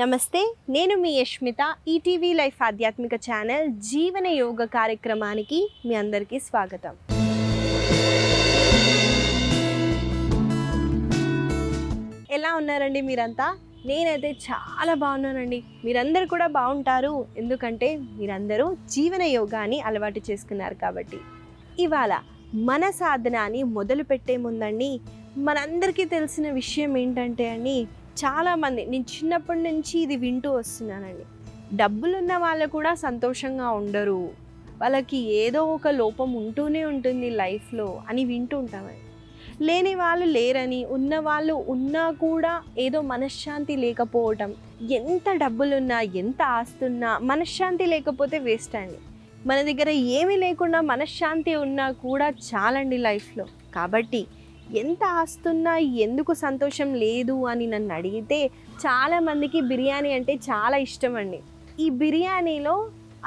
నమస్తే, నేను మీ యష్మిత. ETV life ఆధ్యాత్మిక ఛానల్ జీవన యోగ కార్యక్రమానికి మీ అందరికీ స్వాగతం. ఎలా ఉన్నారండి మీరంతా? నేనైతే చాలా బాగున్నానండి. మీరందరూ కూడా బాగుంటారు, ఎందుకంటే మీరందరూ జీవన యోగాని అలవాటు చేసుకున్నారు కాబట్టి. ఇవాళ మన సాధనాన్ని మొదలు పెట్టే ముందండి, మనందరికీ తెలిసిన విషయం ఏంటంటే అండి, చాలామంది నేను చిన్నప్పటి నుంచి ఇది వింటూ వస్తున్నానండి, డబ్బులున్న వాళ్ళు కూడా సంతోషంగా ఉండరు, వాళ్ళకి ఏదో ఒక లోపం ఉంటూనే ఉంటుంది లైఫ్లో అని వింటూ ఉంటామని. లేని వాళ్ళు లేరని, ఉన్న వాళ్ళు ఉన్నా కూడా ఏదో మనశ్శాంతి లేకపోవటం. ఎంత డబ్బులున్నా, ఎంత ఆస్తున్నా మనశ్శాంతి లేకపోతే వేస్ట్ అండి. మన దగ్గర ఏమీ లేకుండా మనశ్శాంతి ఉన్నా కూడా చాలండి లైఫ్లో. కాబట్టి ఎంత ఆస్తున్నా ఎందుకు సంతోషం లేదు అని నన్ను అడిగితే, చాలామందికి బిర్యానీ అంటే చాలా ఇష్టం అండి. ఈ బిర్యానీలో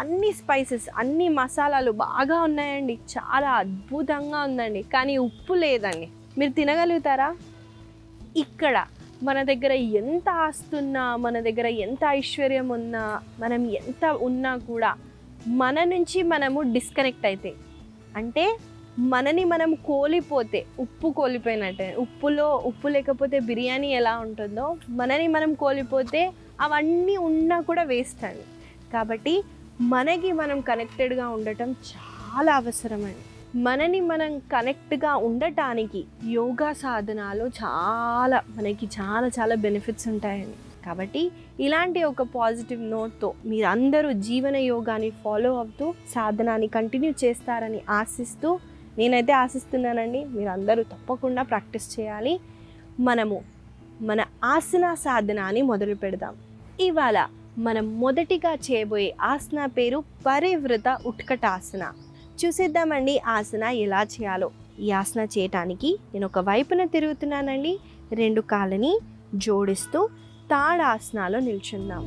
అన్ని స్పైసెస్, అన్ని మసాలాలు బాగా ఉన్నాయండి, చాలా అద్భుతంగా ఉందండి, కానీ ఉప్పు లేదండి. మీరు తినగలుగుతారా? ఇక్కడ మన దగ్గర ఎంత ఆస్తున్నా, మన దగ్గర ఎంత ఐశ్వర్యం ఉన్నా, మనం ఎంత ఉన్నా కూడా మన నుంచి మనము డిస్కనెక్ట్ అయితే, అంటే మనని మనం కోల్పోతే, ఉప్పు కోల్పోయినట్టే. ఉప్పు లేకపోతే బిర్యానీ ఎలా ఉంటుందో, మనని మనం కోల్పోతే అవన్నీ ఉన్నా కూడా వేస్ట్ అండి. కాబట్టి మనకి మనం కనెక్టెడ్గా ఉండటం చాలా అవసరమండి. మనని మనం కనెక్ట్గా ఉండటానికి యోగా సాధనాలు మనకి చాలా బెనిఫిట్స్ ఉంటాయండి. కాబట్టి ఇలాంటి ఒక పాజిటివ్ నోట్తో మీరందరూ జీవన యోగాని ఫాలో అవుతూ సాధనాన్ని కంటిన్యూ చేస్తారని ఆశిస్తూ, నేనైతే ఆశిస్తున్నానండి, మీరందరూ తప్పకుండా ప్రాక్టీస్ చేయాలి. మనము మన ఆసన సాధనాన్ని మొదలు పెడదాం. ఇవాళ మనం మొదటిగా చేయబోయే ఆసన పేరు పరివృత ఉత్కటాసన. చూసేద్దామండి ఆసన ఎలా చేయాలో. ఈ ఆసన చేయటానికి నేను ఒక వైపున తిరుగుతున్నానండి, రెండు కాళ్ళని జోడిస్తూ తాడాసనాలో నిల్చుందాం.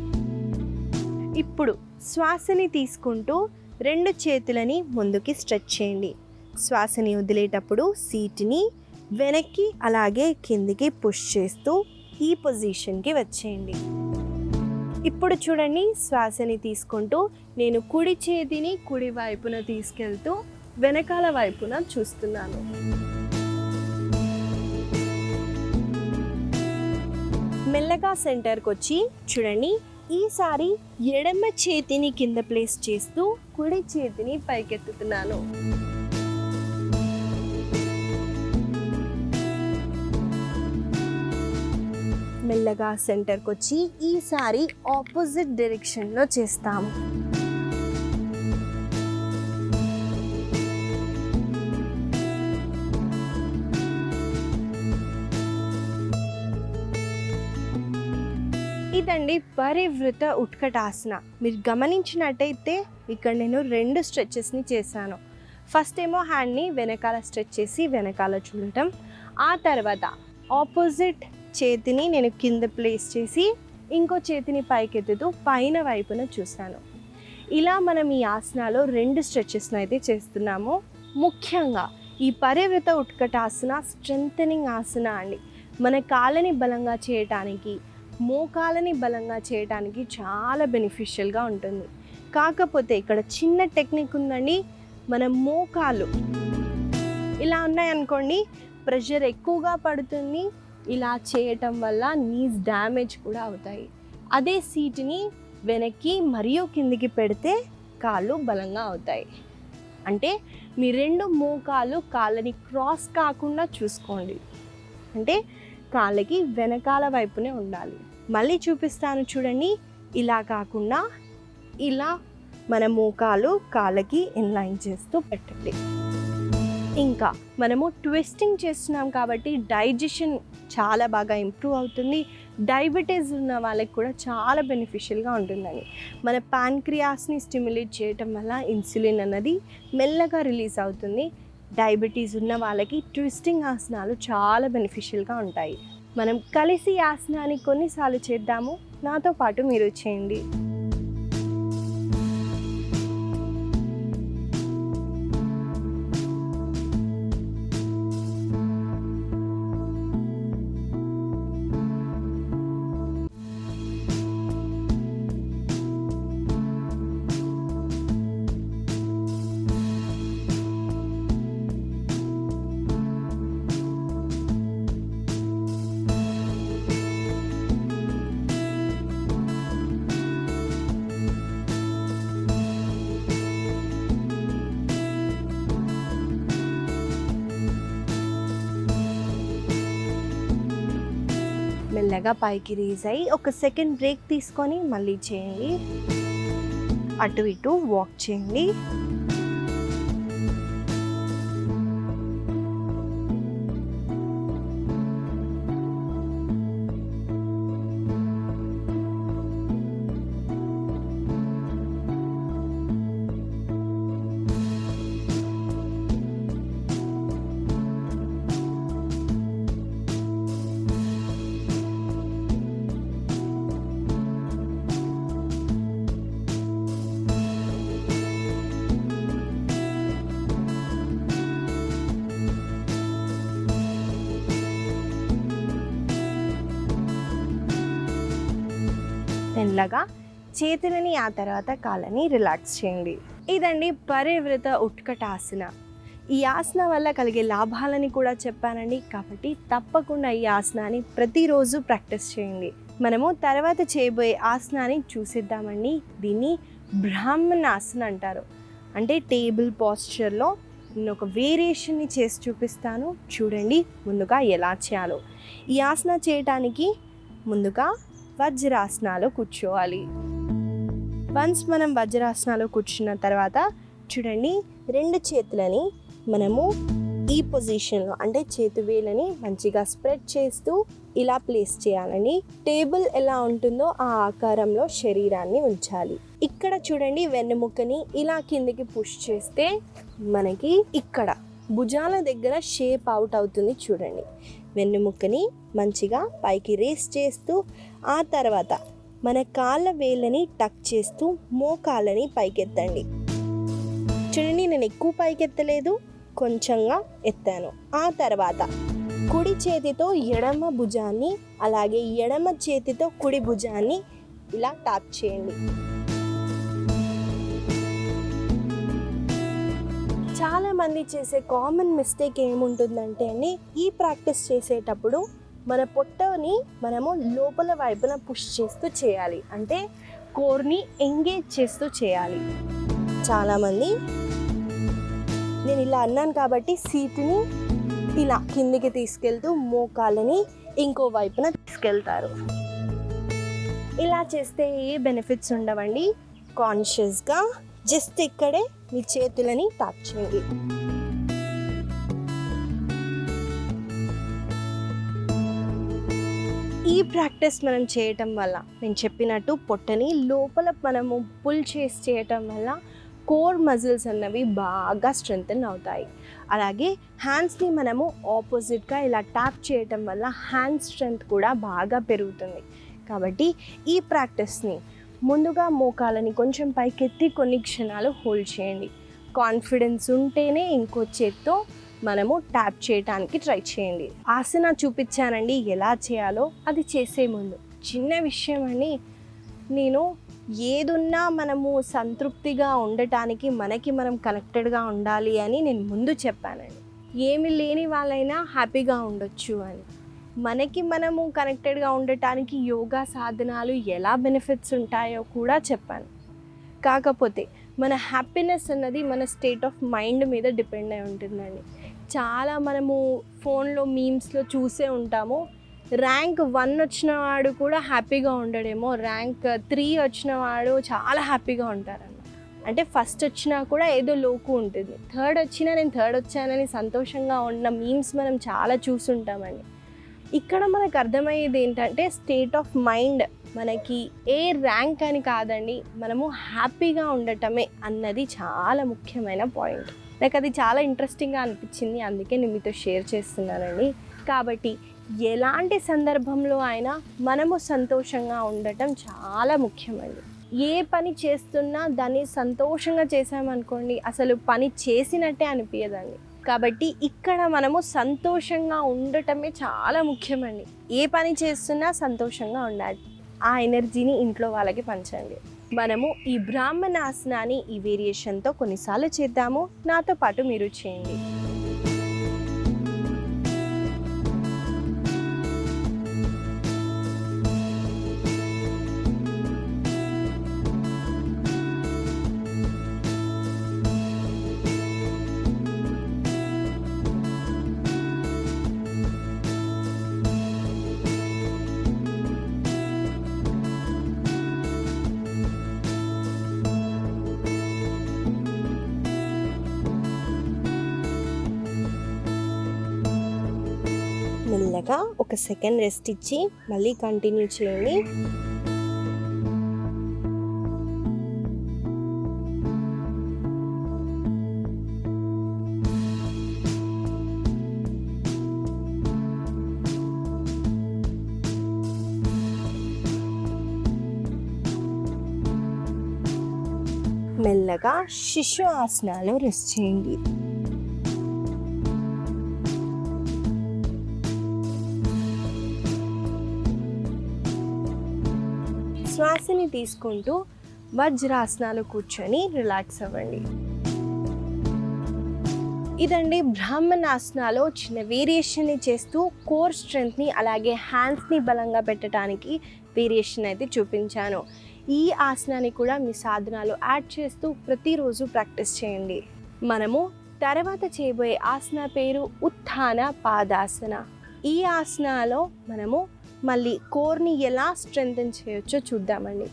ఇప్పుడు శ్వాసని తీసుకుంటూ రెండు చేతులని ముందుకి స్ట్రెచ్ చేయండి. శ్వాసని వదిలేటప్పుడు సీట్ని వెనక్కి అలాగే కిందికి పుష్ చేస్తూ ఈ పొజిషన్కి వచ్చేయండి. ఇప్పుడు చూడండి, శ్వాసని తీసుకుంటూ నేను కుడి చేతిని కుడి వైపున తీసుకెళ్తూ వెనకాల వైపున చూస్తున్నాను. మెల్లగా సెంటర్కి వచ్చి చూడండి, ఈసారి ఎడమ చేతిని కింద ప్లేస్ చేస్తూ కుడి చేతిని పైకెత్తుతున్నాను. మెల్లగా సెంటర్కి వచ్చి ఈసారి ఆపోజిట్ డైరెక్షన్లో చేస్తాము. ఇదండి పరివృత ఉత్కటాసన. మీరు గమనించినట్టయితే ఇక్కడ నేను రెండు స్ట్రెచెస్ని చేశాను. ఫస్ట్ ఏమో హ్యాండ్ని వెనకాల స్ట్రెచ్ చేసి వెనకాల చూడటం, ఆ తర్వాత ఆపోజిట్ చేతిని నేను కింద ప్లేస్ చేసి ఇంకో చేతిని పైకెత్తుతూ పైన వైపున చూశాను. ఇలా మనం ఈ ఆసనాలో రెండు స్ట్రెచెస్ని అయితే చేస్తున్నాము. ముఖ్యంగా ఈ పరివృత ఉత్కటాసన స్ట్రెంథనింగ్ ఆసన అండి. మన కాళ్ళని బలంగా చేయటానికి, మోకాలని బలంగా చేయటానికి చాలా బెనిఫిషియల్గా ఉంటుంది. కాకపోతే ఇక్కడ చిన్న టెక్నిక్ ఉందండి. మన మోకాలు ఇలా ఉన్నాయనుకోండి, ప్రెషర్ ఎక్కువగా పడుతుంది. ఇలా చేయటం వల్ల నీస్ డ్యామేజ్ కూడా అవుతాయి. అదే సీటుని వెనక్కి మరియు కిందికి పెడితే కాళ్ళు బలంగా అవుతాయి. అంటే మీ రెండు మోకాలు కాళ్ళని క్రాస్ కాకుండా చూసుకోండి. అంటే కాళ్ళకి వెనకాల వైపునే ఉండాలి. మళ్ళీ చూపిస్తాను చూడండి, ఇలా కాకుండా ఇలా మన మోకాలు కాళ్ళకి ఇన్లైన్ చేస్తూ పెట్టండి. ఇంకా మనము ట్విస్టింగ్ చేస్తున్నాం కాబట్టి డైజెషన్ చాలా బాగా ఇంప్రూవ్ అవుతుంది. డయాబెటీస్ ఉన్న వాళ్ళకి కూడా చాలా బెనిఫిషియల్గా ఉంటుందండి. మన ప్యాన్క్రియాస్ని స్టిమ్యులేట్ చేయటం వల్ల ఇన్సులిన్ అన్నది మెల్లగా రిలీజ్ అవుతుంది. డయాబెటీస్ ఉన్న వాళ్ళకి ట్విస్టింగ్ ఆసనాలు చాలా బెనిఫిషియల్గా ఉంటాయి. మనం కలిసి ఆసనాన్ని కొన్నిసార్లు చేద్దాము. నాతో పాటు మీరు చేయండి. మెల్లగా పైకి రేజ్ అయ్యి ఒక సెకండ్ బ్రేక్ తీసుకొని మళ్ళీ చేయండి. అటు ఇటు వాక్ చేయండి. మెల్లగా చేతులని ఆ తర్వాత కాళ్ళని రిలాక్స్ చేయండి. ఇదండి పరివృత ఉత్కటాసన. ఈ ఆసన వల్ల కలిగే లాభాలని కూడా చెప్పానండి. కాబట్టి తప్పకుండా ఈ ఆసనాన్ని ప్రతిరోజు ప్రాక్టీస్ చేయండి. మనము తర్వాత చేయబోయే ఆసనాన్ని చూసిద్దామండి. దీన్ని బ్రాహ్మణాసన అంటారు. అంటే టేబుల్ పోస్చర్లో నేను ఒక వేరియేషన్ని చేసి చూపిస్తాను, చూడండి ముందుగా ఎలా చేయాలో. ఈ ఆసన చేయటానికి ముందుగా వజ్రాసనాలో కూర్చోవాలి. వన్స్ మనం వజ్రాసనాలో కూర్చున్న తర్వాత చూడండి, రెండు చేతులని మనము ఈ పొజిషన్లో అంటే చేతివేలని మంచిగా స్ప్రెడ్ చేస్తూ ఇలా ప్లేస్ చేయాలండి. టేబుల్ ఎలా ఉంటుందో ఆ ఆకారంలో శరీరాన్ని ఉంచాలి. ఇక్కడ చూడండి, వెన్నెముకని ఇలా కిందికి పుష్ చేస్తే మనకి ఇక్కడ భుజాల దగ్గర షేప్ అవుట్ అవుతుంది. చూడండి, వెన్నెముకని మంచిగా పైకి రేస్ చేస్తూ ఆ తర్వాత మన కాళ్ళ వేళ్ళని టక్ చేస్తూ మోకాళ్ళని పైకెత్తండి. చూడండి, నేను ఎక్కువ పైకెత్తలేదు, కొంచెంగా ఎత్తాను. ఆ తర్వాత కుడి చేతితో ఎడమ భుజాన్ని అలాగే ఎడమ చేతితో కుడి భుజాన్ని ఇలా టాప్ చేయండి. చాలామంది చేసే కామన్ మిస్టేక్ ఏముంటుందంటే అండి, ఈ ప్రాక్టీస్ చేసేటప్పుడు మన పొట్టని మనము లోపల వైపున పుష్ చేస్తూ చేయాలి. అంటే కోర్ని ఎంగేజ్ చేస్తూ చేయాలి. చాలామంది నేను ఇలా అన్నాను కాబట్టి సీటుని ఇలా కిందికి తీసుకెళ్తూ మోకాళ్ళని ఇంకో వైపున తీసుకెళ్తారు. ఇలా చేస్తే ఏ బెనిఫిట్స్ ఉండవండి. కాన్షియస్గా జస్ట్ ఇక్కడే మీ చేతులని టాప్ చేయండి. ఈ ప్రాక్టీస్ మనం చేయటం వల్ల నేను చెప్పినట్టు పొట్టని లోపల మనము పుల్ చేసి చేయటం వల్ల కోర్ మజిల్స్ అన్నవి బాగా స్ట్రెంగ్తన్ అవుతాయి. అలాగే హ్యాండ్స్ని మనము ఆపోజిట్గా ఇలా ట్యాప్ చేయటం వల్ల హ్యాండ్ స్ట్రెంగ్త్ కూడా బాగా పెరుగుతుంది. కాబట్టి ఈ ప్రాక్టీస్ని ముందుగా మోకాలని కొంచెం పైకెత్తి కొన్ని క్షణాలు హోల్డ్ చేయండి. కాన్ఫిడెన్స్ ఉంటేనే ఇంకో చేత్తో మనము ట్యాప్ చేయడానికి ట్రై చేయండి. ఆసన చూపించానండి ఎలా చేయాలో. అది చేసే ముందు చిన్న విషయం అని, నేను ఏదున్నా మనము సంతృప్తిగా ఉండటానికి మనకి మనం కనెక్టెడ్గా ఉండాలి అని నేను ముందు చెప్పానండి. ఏమి లేని వాళ్ళైనా హ్యాపీగా ఉండొచ్చు అని. మనకి మనము కనెక్టెడ్గా ఉండటానికి యోగా సాధనాలు ఎలా బెనిఫిట్స్ ఉంటాయో కూడా చెప్పాను. కాకపోతే మన హ్యాపీనెస్ అన్నది మన స్టేట్ ఆఫ్ మైండ్ మీద డిపెండ్ అయి ఉంటుందండి. చాలా మనము ఫోన్లో మీమ్స్లో చూసే ఉంటాము, ర్యాంక్ 1 వచ్చిన వాడు కూడా హ్యాపీగా ఉండడేమో, ర్యాంక్ 3 వచ్చిన వాడు చాలా హ్యాపీగా ఉంటారన్న. అంటే ఫస్ట్ వచ్చినా కూడా ఏదో లోకు ఉంటుంది, థర్డ్ వచ్చినా నేను థర్డ్ వచ్చానని సంతోషంగా ఉన్న మీమ్స్ మనం చాలా చూసుంటామండి. ఇక్కడ మనకు అర్థమయ్యేది ఏంటంటే స్టేట్ ఆఫ్ మైండ్, మనకి ఏ ర్యాంక్ అని కాదండి, మనము హ్యాపీగా ఉండటమే అన్నది చాలా ముఖ్యమైన పాయింట్. నాకు అది చాలా ఇంట్రెస్టింగ్గా అనిపించింది, అందుకే నేను మీతో షేర్ చేస్తున్నానండి. కాబట్టి ఎలాంటి సందర్భంలో అయినా మనము సంతోషంగా ఉండటం చాలా ముఖ్యమండి. ఏ పని చేస్తున్నా దాన్ని సంతోషంగా చేసామనుకోండి, అసలు పని చేసినట్టే అనిపించదండి. కాబట్టి ఇక్కడ మనము సంతోషంగా ఉండటమే చాలా ముఖ్యమండి. ఏ పని చేస్తున్నా సంతోషంగా ఉండాలి. ఆ ఎనర్జీని ఇంట్లో వాళ్ళకి పంచండి. మనము ఈ బ్రాహ్మణాసనాన్ని ఈ వేరియేషన్తో కొన్నిసార్లు చేద్దాము. నాతో పాటు మీరు చేయండి. మెల్లగా ఒక సెకండ్ రెస్ట్ ఇచ్చి మళ్ళీ కంటిన్యూ చేయండి. మెల్లగా శిశు ఆసనాలు రెస్ట్ చేయండి. శ్వాసని తీసుకుంటూ వజ్రాసనాలు కూర్చొని రిలాక్స్ అవ్వండి. ఇదండి బ్రాహ్మణాసనాలో చిన్న వేరియేషన్ని చేస్తూ కోర్ స్ట్రెంగ్త్ని అలాగే హ్యాండ్స్ని బలంగా పెట్టడానికి వేరియేషన్ అయితే చూపించాను. ఈ ఆసనాన్ని కూడా మీ సాధనాలు యాడ్ చేస్తూ ప్రతిరోజు ప్రాక్టీస్ చేయండి. మనము తర్వాత చేయబోయే ఆసన పేరు ఉత్థాన పాదాసన. ఈ ఆసనాలో మనము మళ్ళీ కోర్ని ఎలా స్ట్రెంగ్తన్ చేయొచ్చో చూద్దామండి.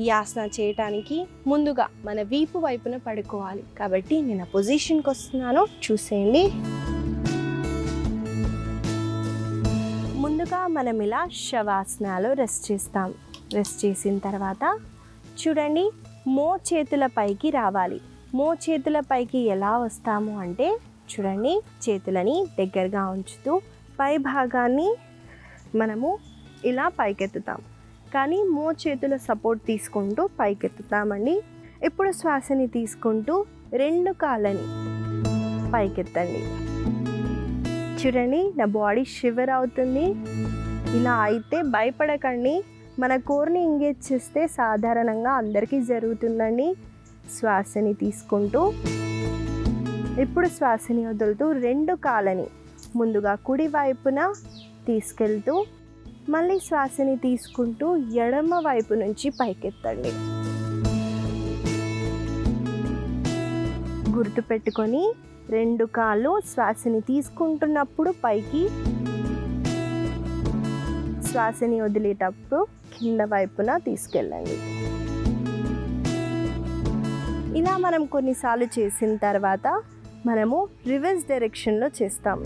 ఈ ఆసన చేయటానికి ముందుగా మన వీపు వైపున పడుకోవాలి. కాబట్టి నేను పొజిషన్కి వస్తున్నాను, చూసేయండి. ముందుగా మనం ఇలా శవాసనాలు రెస్ట్ చేస్తాం. రెస్ట్ చేసిన తర్వాత చూడండి, చేతుల పైకి రావాలి. చేతుల పైకి ఎలా వస్తాము అంటే చూడండి, చేతులని దగ్గరగా ఉంచుతూ పై భాగాన్ని మనము ఇలా పైకెత్తుతాం. కానీ చేతుల సపోర్ట్ తీసుకుంటూ పైకెత్తుతామండి. ఇప్పుడు శ్వాసని తీసుకుంటూ 2 కాళ్ళని పైకెత్తండి. చూడండి, నా బాడీ షివర్ అవుతుంది. ఇలా అయితే భయపడకండి. మన కోర్ని ఎంగేజ్ చేస్తే సాధారణంగా అందరికీ జరుగుతుందండి. శ్వాసని తీసుకుంటూ ఇప్పుడు శ్వాసని వదులుతూ 2 కాళ్ళని ముందుగా కుడి వైపున తీసుకెళ్తూ మళ్ళీ శ్వాసని తీసుకుంటూ ఎడమ వైపు నుంచి పైకెత్తండి. గుర్తుపెట్టుకొని 2 కాళ్ళు శ్వాసని తీసుకుంటున్నప్పుడు పైకి, శ్వాసని వదిలేటప్పుడు కింద వైపున తీసుకెళ్ళండి. ఇలా మనం కొన్నిసార్లు చేసిన తర్వాత మనము రివర్స్ డైరెక్షన్లో చేస్తాము.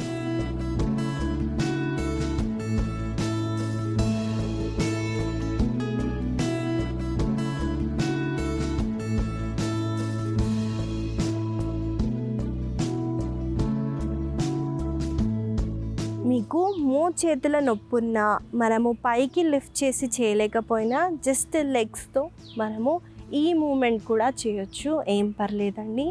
మీకు చేతుల నొప్పున్నా మనము పైకి లిఫ్ట్ చేసి చేయలేకపోయినా జస్ట్ లెగ్స్తో మనము ఈ మూమెంట్ కూడా చేయొచ్చు, ఏం పర్లేదండి.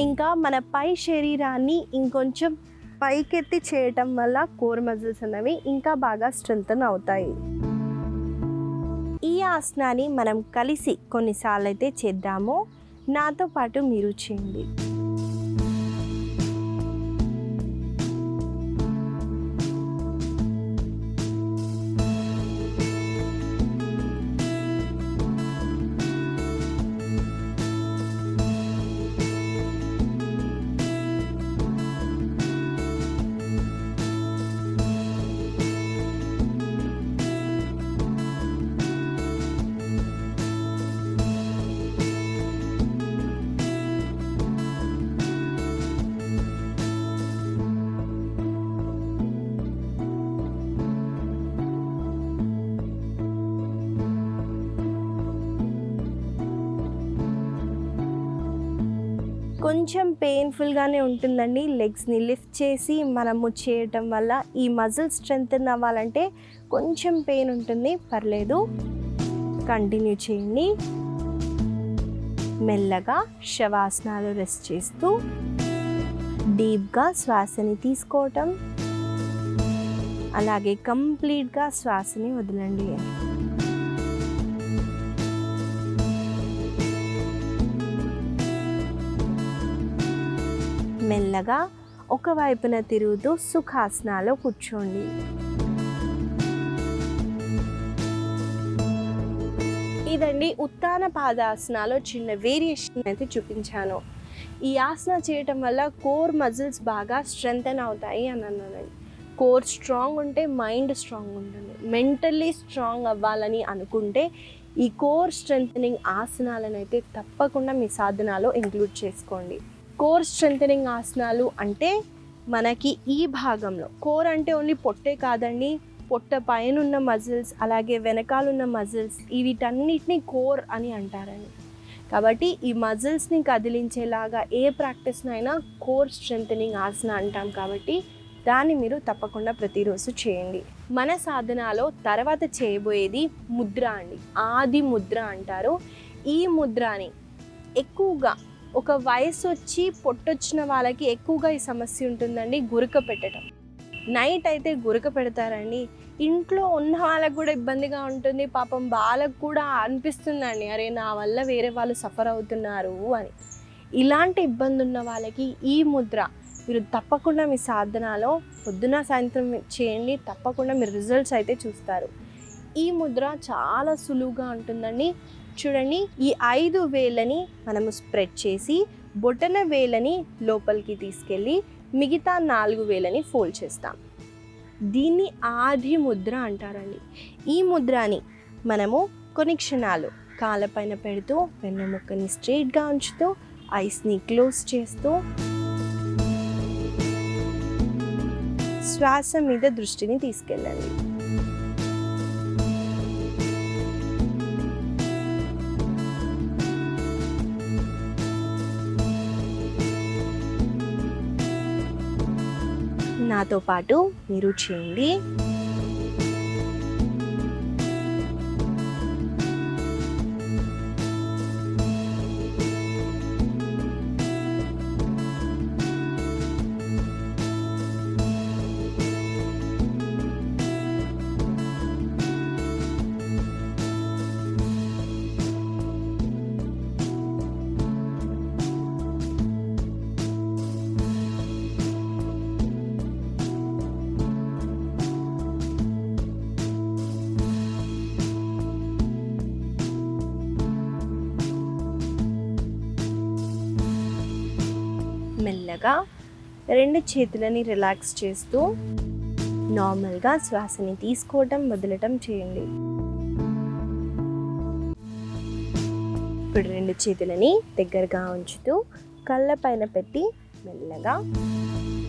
ఇంకా మన పై శరీరాన్ని ఇంకొంచెం పైకెత్తి చేయటం వల్ల కోర్ మజిల్స్ అనేవి ఇంకా బాగా స్ట్రెంగ్తన్ అవుతాయి. ఈ ఆసనాన్ని మనం కలిసి కొన్నిసార్లు అయితే చేద్దాము. నాతో పాటు మీరు చేయండి. కొంచెం పెయిన్ఫుల్గానే ఉంటుందండి. లెగ్స్ని లిఫ్ట్ చేసి మనము చేయటం వల్ల ఈ మజిల్ స్ట్రెంగ్తన్ అవ్వాలంటే కొంచెం పెయిన్ ఉంటుంది, పర్లేదు, కంటిన్యూ చేయండి. మెల్లగా శవాసనాలు రెస్ట్ చేస్తూ డీప్గా శ్వాసని తీసుకోవటం, అలాగే కంప్లీట్గా శ్వాసని వదలండి. మెల్లగా ఒకవైపున తిరుగుతూ సుఖాసనాలో కూర్చోండి. ఇదండి ఉత్తాన పాదాసనాలో చిన్న వేరియేషన్ అయితే చూపించాను. ఈ ఆసన చేయటం వల్ల కోర్ మజిల్స్ బాగా స్ట్రెంగ్తన్ అవుతాయి అని అన్నానండి. కోర్ స్ట్రాంగ్ ఉంటే మైండ్ స్ట్రాంగ్ ఉంటుంది. మెంటల్లీ స్ట్రాంగ్ అవ్వాలని అనుకుంటే ఈ కోర్ స్ట్రెంగ్తనింగ్ ఆసనాలను అయితే తప్పకుండా మీ సాధనాలో ఇంక్లూడ్ చేసుకోండి. కోర్ స్ట్రెంథెనింగ్ ఆసనాలు అంటే మనకి ఈ భాగంలో, కోర్ అంటే ఓన్లీ పొట్టే కాదండి, పొట్ట పైన ఉన్న మజిల్స్ అలాగే వెనకాలన్న మజిల్స్ వీటన్నిటిని కోర్ అని అంటారండి. కాబట్టి ఈ మజిల్స్ని కదిలించేలాగా ఏ ప్రాక్టీస్నైనా కోర్ స్ట్రెంథెనింగ్ ఆసన అంటాం. కాబట్టి దాన్ని మీరు తప్పకుండా ప్రతిరోజు చేయండి. మన సాధనలో తర్వాత చేయబోయేది ముద్ర అండి. ఆది ముద్ర అంటారు. ఈ ముద్రని ఎక్కువగా ఒక వయసు వచ్చి పొట్టొచ్చిన వాళ్ళకి ఎక్కువగా ఈ సమస్య ఉంటుందండి, గురక పెట్టడం. నైట్ అయితే గురక పెడతారండి. ఇంట్లో ఉన్న వాళ్ళకు కూడా ఇబ్బందిగా ఉంటుంది. పాపం వాళ్ళకు కూడా అనిపిస్తుందండి, అరే నా వల్ల వేరే వాళ్ళు సఫర్ అవుతున్నారు అని. ఇలాంటి ఇబ్బంది ఉన్న వాళ్ళకి ఈ ముద్ర మీరు తప్పకుండా మీ సాధనలో పొద్దున సాయంత్రం చేయండి. తప్పకుండా మీరు రిజల్ట్స్ అయితే చూస్తారు. ఈ ముద్ర చాలా సులువుగా ఉంటుందండి. చూడండి, ఈ 5 వేళ్ళని మనము స్ప్రెడ్ చేసి బొటన వేళ్ళని లోపలికి తీసుకెళ్ళి మిగతా 4 వేళ్ళని ఫోల్డ్ చేస్తాం. దీన్ని ఆది ముద్ర అంటారండి. ఈ ముద్రని మనము కొన్ని క్షణాలు కాళ్ళపైన పెడుతూ వెన్నెముకని స్ట్రైట్గా ఉంచుతూ ఐస్ని క్లోజ్ చేస్తూ శ్వాస మీద దృష్టిని తీసుకెళ్ళండి. నాతో పాటు మీరు చేయండి. మెల్లగా 2 చేతులని రిలాక్స్ చేస్తూ నార్మల్గా శ్వాసని తీసుకోవటం వదలటం చేయండి. ఇప్పుడు 2 చేతులని దగ్గరగా ఉంచుతూ కళ్ళ పైన పెట్టి మెల్లగా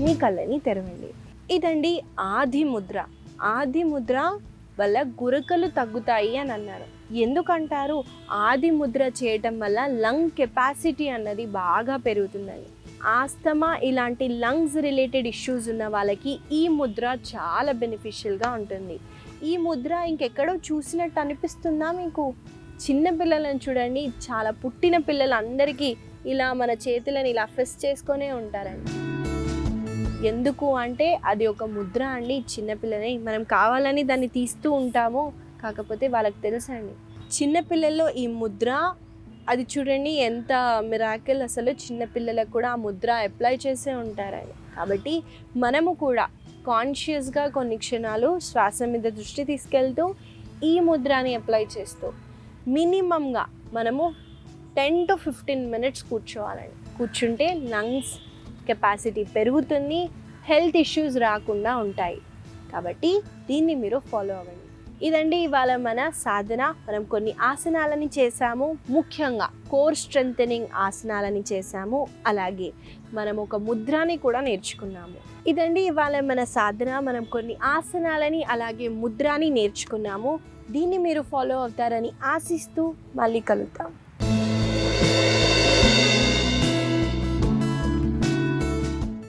మీ కళ్ళని తెరవండి. ఇదండి ఆది ముద్ర. ఆది ముద్ర వల్ల గురకలు తగ్గుతాయి అని అన్నారు. ఎందుకంటారు? ఆది ముద్ర చేయటం వల్ల లంగ్ కెపాసిటీ అన్నది బాగా పెరుగుతుందని. ఆస్తమా ఇలాంటి లంగ్స్ రిలేటెడ్ ఇష్యూస్ ఉన్న వాళ్ళకి ఈ ముద్ర చాలా బెనిఫిషియల్గా ఉంటుంది. ఈ ముద్ర ఇంకెక్కడో చూసినట్టు అనిపిస్తుందా మీకు? చిన్నపిల్లలను చూడండి, చాలా పుట్టిన పిల్లలందరికీ ఇలా మన చేతులను ఇలా ప్రెస్ చేసుకొనే ఉంటారండి. ఎందుకు అంటే అది ఒక ముద్ర అండి. చిన్నపిల్లని మనం కావాలని దాన్ని తీస్తూ ఉంటాము, కాకపోతే వాళ్ళకి తెలుసండి. చిన్నపిల్లల్లో ఈ ముద్ర అది చూడండి ఎంత మిరాకిల్. అసలు చిన్నపిల్లలకు కూడా ఆ ముద్ర అప్లై చేసే ఉంటారని. కాబట్టి మనము కూడా కాన్షియస్గా కొన్ని క్షణాలు శ్వాస మీద దృష్టి తీసుకెళ్తూ ఈ ముద్రని అప్లై చేస్తూ మినిమంగా మనము 10 to 15 minutes కూర్చోవాలండి. కూర్చుంటే లంగ్స్ కెపాసిటీ పెరుగుతుంది, హెల్త్ ఇష్యూస్ రాకుండా ఉంటాయి. కాబట్టి దీన్ని మీరు ఫాలో అవ్వండి. ఇదండి ఇవాళ మన సాధన. మనం కొన్ని ఆసనాలని చేసాము, ముఖ్యంగా కోర్ స్ట్రెంథెనింగ్ ఆసనాలని చేసాము. అలాగే మనం ఒక ముద్రని కూడా నేర్చుకున్నాము. ఇదండి ఇవాళ మన సాధన. మనం కొన్ని ఆసనాలని అలాగే ముద్రని నేర్చుకున్నాము. దీన్ని మీరు ఫాలో అవుతారని ఆశిస్తూ మళ్ళీ కలుద్దాం.